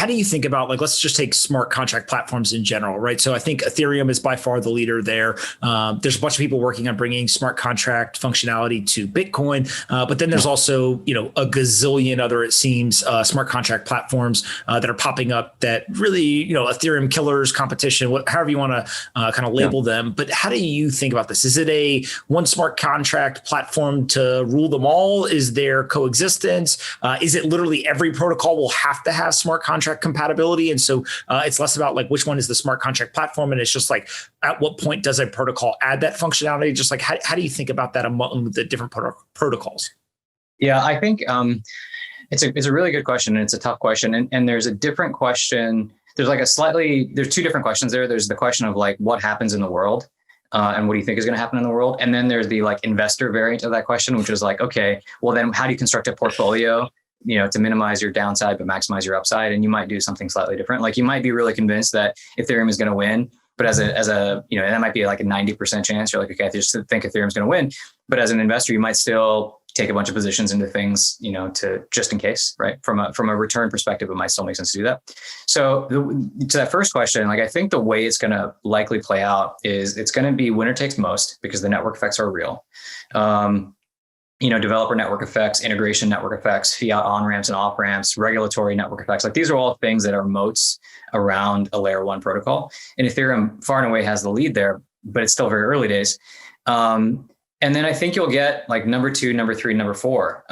how do you think about, like, let's just take smart contract platforms in general, right? So I think Ethereum is by far the leader there. There's a bunch of people working on bringing smart contract functionality to Bitcoin, but then there's also, a gazillion other, it seems, smart contract platforms that are popping up that really, Ethereum killers, competition, however you want to kind of label them. But how do you think about this? Is it a one smart contract platform to rule them all? Is there coexistence? Is it literally every protocol will have to have smart contract compatibility? And so it's less about like which one is the smart contract platform. And it's just like, at what point does a protocol add that functionality? Just like, how do you think about that among the different protocols? Yeah, I think it's a really good question, and it's a tough question. And there's a different question. There's two different questions there. There's the question of like what happens in the world and what do you think is going to happen in the world? And then there's the like investor variant of that question, which is like, okay, well then how do you construct a portfolio, to minimize your downside, but maximize your upside? And you might do something slightly different. Like you might be really convinced that Ethereum is going to win, but as a, that might be like a 90% chance. You're like, okay, I just think Ethereum is going to win. But as an investor, you might still take a bunch of positions into things, to just in case, right? From a return perspective, it might still make sense to do that. So to that first question, like I think the way it's going to likely play out is it's going to be winner takes most because the network effects are real. Developer network effects, integration network effects, fiat on-ramps and off-ramps, regulatory network effects. Like these are all things that are moats around a layer one protocol. And Ethereum far and away has the lead there, but it's still very early days. And then I think you'll get like number 2, number 3, number 4.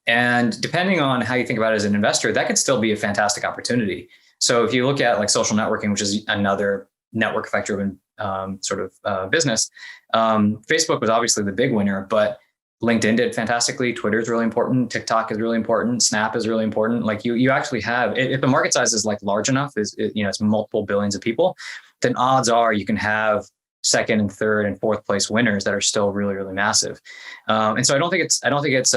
And depending on how you think about it as an investor, that could still be a fantastic opportunity. So if you look at like social networking, which is another network effect driven business, Facebook was obviously the big winner, but LinkedIn did fantastically. Twitter is really important. TikTok is really important. Snap is really important. Like you actually have, if the market size is like large enough, it's multiple billions of people, then odds are you can have second and third and fourth place winners that are still really, really massive. And so I don't think it's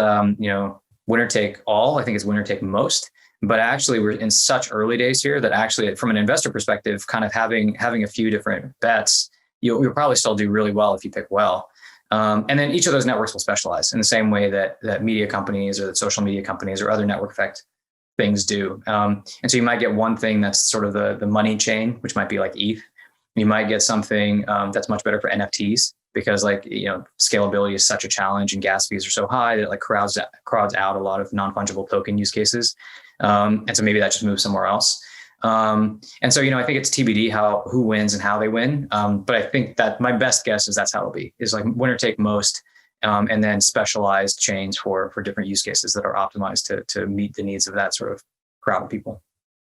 winner take all. I think it's winner take most. But actually, we're in such early days here that actually, from an investor perspective, kind of having a few different bets, you'll probably still do really well if you pick well. And then each of those networks will specialize in the same way that media companies or that social media companies or other network effect things do. And so you might get one thing that's sort of the money chain, which might be like ETH. You might get something that's much better for NFTs because scalability is such a challenge and gas fees are so high that it like crowds out a lot of non-fungible token use cases. And so maybe that just moves somewhere else. And so, I think it's TBD who wins and how they win. But I think that my best guess is that's how it'll be, is like winner take most, and then specialized chains for different use cases that are optimized to meet the needs of that sort of crowd of people.